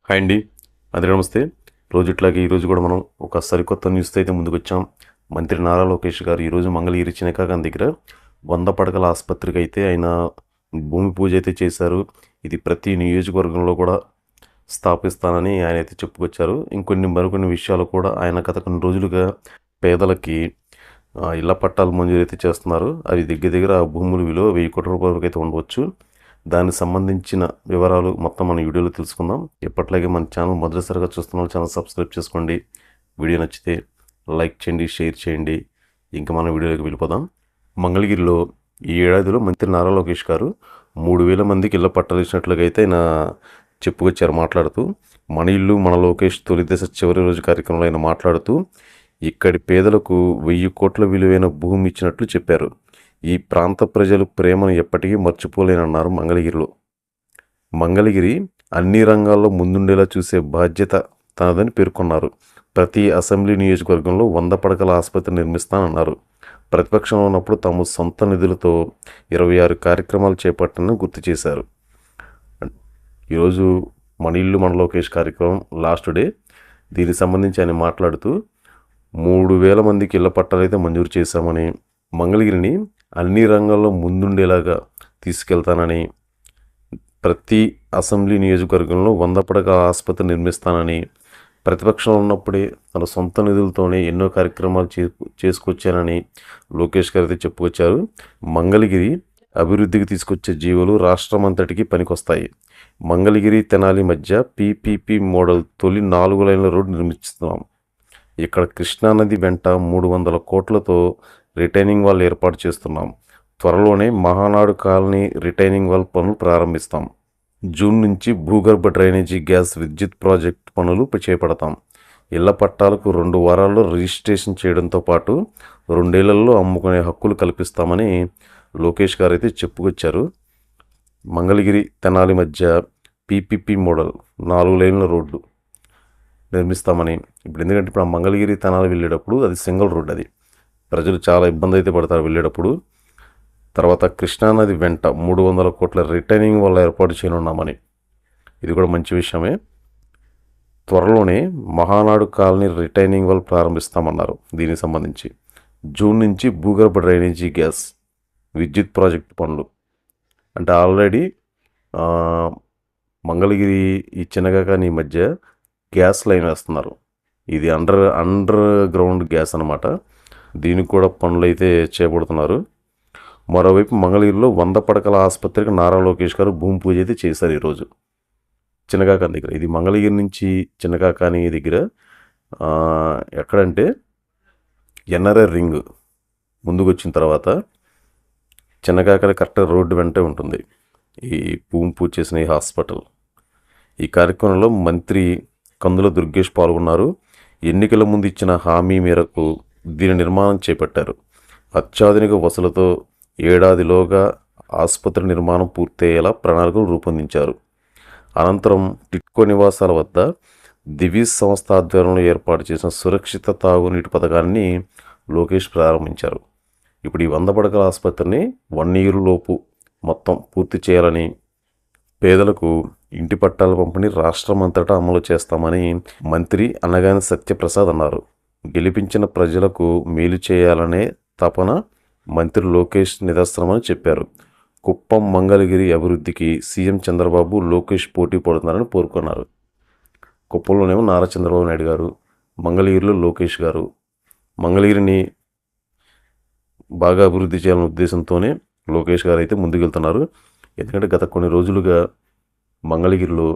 Hi అండి, అందరికీ నమస్తే. రోజు ఇట్లాగే ఈరోజు కూడా మనం ఒక సరికొత్త న్యూస్తో అయితే ముందుకు వచ్చాం. మంత్రి నారా లోకేష్ గారు ఈరోజు మంగళగిరి చినకాకాని దగ్గర 100 పడకల ఆసుపత్రికి అయితే ఆయన భూమి పూజ అయితే చేశారు. ఇది ప్రతి నియోజకవర్గంలో కూడా స్థాపిస్తానని ఆయన అయితే చెప్పుకొచ్చారు. మరికొన్ని విషయాలు కూడా ఆయన గత కొన్ని రోజులుగా పేదలకి ఇళ్ల పట్టాలు మంజూరు అయితే చేస్తున్నారు. అవి దగ్గర భూముల విలువ 1000 కోట్ల రూపాయల వరకు అయితే ఉండవచ్చు. దానికి సంబంధించిన వివరాలు మొత్తం మన వీడియోలో తెలుసుకుందాం. ఎప్పట్లాగే మన ఛానల్ మొదటిసారిగా చూస్తున్న ఛానల్ సబ్స్క్రైబ్ చేసుకోండి. వీడియో నచ్చితే లైక్ చేయండి, షేర్ చేయండి. ఇంకా మన వీడియోలోకి వెళ్ళిపోదాం. మంగళగిరిలో ఈ ఏడాదిలో మంత్రి నారా లోకేష్ గారు 3000 మందికి ఇళ్ల పట్టాలు ఇచ్చినట్లుగా అయితే ఆయన చెప్పుకొచ్చారు. మాట్లాడుతూ మన ఇల్లు మన లోకేష్ తొలి దశ చివరి రోజు కార్యక్రమంలో ఆయన మాట్లాడుతూ ఇక్కడి పేదలకు 1000 కోట్ల విలువైన భూమి ఇచ్చినట్లు చెప్పారు. ఈ ప్రాంత ప్రజలు ప్రేమను ఎప్పటికీ మర్చిపోలేనన్నారు. మంగళగిరి అన్ని రంగాల్లో ముందుండేలా చూసే బాధ్యత తనదని పేర్కొన్నారు. ప్రతి అసెంబ్లీ నియోజకవర్గంలో 100 పడకల ఆసుపత్రి నిర్మిస్తానన్నారు. ప్రతిపక్షంలో ఉన్నప్పుడు తాము సొంత నిధులతో 26 కార్యక్రమాలు చేపట్టాలని గుర్తు చేశారు. ఈరోజు మన ఇల్లు మన లోకేష్ కార్యక్రమం లాస్ట్ డే. దీనికి సంబంధించి ఆయన మాట్లాడుతూ 3000 మందికి ఇళ్ల పట్టాలైతే మంజూరు చేశామని, మంగళగిరిని అన్ని రంగాల్లో ముందుండేలాగా తీసుకెళ్తానని, ప్రతి అసెంబ్లీ నియోజకవర్గంలో 100 పడకల ఆసుపత్రి నిర్మిస్తానని, ప్రతిపక్షంలో ఉన్నప్పుడే తన సొంత నిధులతోనే ఎన్నో కార్యక్రమాలు చేసుకొచ్చానని లోకేష్ గారు అయితే చెప్పుకొచ్చారు. మంగళగిరి అభివృద్ధికి తీసుకొచ్చే జీవులు రాష్ట్రం అంతటికి పనికొస్తాయి. మంగళగిరి తెనాలి మధ్య పీపీపీ మోడల్ తొలి 4 లైన్ల రోడ్డు నిర్మిస్తున్నాం. ఇక్కడ కృష్ణానది వెంట 300 కోట్లతో రిటైనింగ్ వాల్ ఏర్పాటు చేస్తున్నాం. త్వరలోనే మహానాడు కాలనీ రిటైనింగ్ వాల్ పనులు ప్రారంభిస్తాం. జూన్ నుంచి భూగర్భ డ్రైనేజీ గ్యాస్ విద్యుత్ ప్రాజెక్ట్ పనులు చేపడతాం. ఇళ్ల పట్టాలకు 2 వారాల్లో రిజిస్ట్రేషన్ చేయడంతో పాటు 2 ఏళ్లలో అమ్ముకునే హక్కులు కల్పిస్తామని లోకేష్ గారు అయితే చెప్పుకొచ్చారు. మంగళగిరి తెనాలి మధ్య పీపీపీ మోడల్ 4 లైన్ల రోడ్డు నిర్మిస్తామని. ఎందుకంటే ఇప్పుడు ఆ మంగళగిరి తెనాలి వెళ్ళేటప్పుడు అది సింగిల్ రోడ్, అది ప్రజలు చాలా ఇబ్బంది అయితే పడతారు వెళ్ళేటప్పుడు. తర్వాత కృష్ణానది వెంట 300 కోట్ల రిటైనింగ్ వల్ల ఏర్పాటు చేయనున్నామని, ఇది కూడా మంచి విషయమే. త్వరలోనే మహానాడు కాలనీ రిటైనింగ్ వాల్ ప్రారంభిస్తామన్నారు. దీనికి సంబంధించి జూన్ నుంచి భూగర్భ డ్రైనేజీ గ్యాస్ విద్యుత్ ప్రాజెక్టు పనులు అంటే ఆల్రెడీ మంగళగిరి ఈ చినకాకాని మధ్య గ్యాస్ లైన్ వేస్తున్నారు. ఇది అండర్ గ్రౌండ్ గ్యాస్ అన్నమాట. దీనికి కూడా పనులు అయితే చేపడుతున్నారు. మరోవైపు మంగళగిరిలో 100 పడకల ఆసుపత్రికి నారా లోకేష్ గారు భూమి పూజ అయితే చేశారు ఈరోజు చినకాకాని దగ్గర. ఇది మంగళగిరి నుంచి చినకాకాని దగ్గర ఎక్కడంటే ఎన్ఆర్ఐ రింగ్ ముందుకు వచ్చిన తర్వాత చినకాకాని కరెక్ట్గా రోడ్డు వెంటే ఉంటుంది ఈ భూమి పూజ చేసిన ఈ హాస్పిటల్. ఈ కార్యక్రమంలో మంత్రి కందుల దుర్గేష్ పాల్గొన్నారు. ఎన్నికల ముందు ఇచ్చిన హామీ మేరకు దీని నిర్మాణం చేపట్టారు. అత్యాధునిక వసతులతో ఏడాదిలోగా ఆసుపత్రి నిర్మాణం పూర్తయ్యేలా ప్రణాళికలు రూపొందించారు. అనంతరం టిట్కో నివాసాల వద్ద దివీస్ సంస్థ ఆధ్వర్యంలో ఏర్పాటు చేసిన సురక్షిత తాగునీటి పథకాన్ని లోకేష్ ప్రారంభించారు. ఇప్పుడు ఈ 100 పడకల ఆసుపత్రిని 1 year లోపు మొత్తం పూర్తి చేయాలని, పేదలకు ఇంటి పట్టాల పంపిణీ రాష్ట్రం అంతటా అమలు చేస్తామని మంత్రి అనగాని సత్యప్రసాద్ అన్నారు. గెలిపించిన ప్రజలకు మేలు చేయాలనే తపన మంత్రి లోకేష్ నిదర్శనమని చెప్పారు. కుప్పం మంగళగిరి అభివృద్ధికి సీఎం చంద్రబాబు లోకేష్ పోటీ పడుతున్నారని పేర్కొన్నారు. కుప్పంలోనేమో నారా చంద్రబాబు నాయుడు గారు, మంగళగిరిలో లోకేష్ గారు. మంగళగిరిని బాగా అభివృద్ధి చేయాలనే ఉద్దేశంతోనే లోకేష్ గారు అయితే ముందుకెళ్తున్నారు. ఎందుకంటే గత కొన్ని రోజులుగా మంగళగిరిలో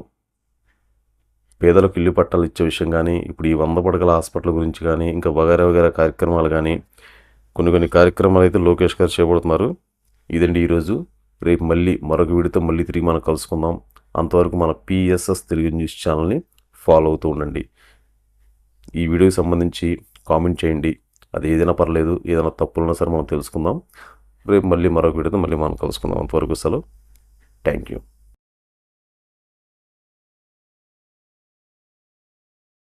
పేదలకు ఇల్లు పట్టాలు ఇచ్చే విషయం కానీ, ఇప్పుడు ఈ 100 పడకల హాస్పిటల్ గురించి కానీ, ఇంకా వగైరా కార్యక్రమాలు కానీ కొన్ని కార్యక్రమాలు అయితే లోకేష్ గారు చేపడుతున్నారు. ఇదండి ఈరోజు. రేపు మళ్ళీ మరొక వీడియోతో మళ్ళీ తిరిగి మనం కలుసుకుందాం. అంతవరకు మన పిఎస్ఎస్ తెలుగు న్యూస్ ఛానల్ని ఫాలో అవుతూ ఉండండి. ఈ వీడియోకి సంబంధించి కామెంట్ చేయండి. అది ఏదైనా పర్లేదు, ఏదైనా తప్పులున్నా సరే మనం తెలుసుకుందాం. రేపు మళ్ళీ మరొక వీడియోతో మళ్ళీ మనం కలుసుకుందాం. అంతవరకు సెలవు. Thank you.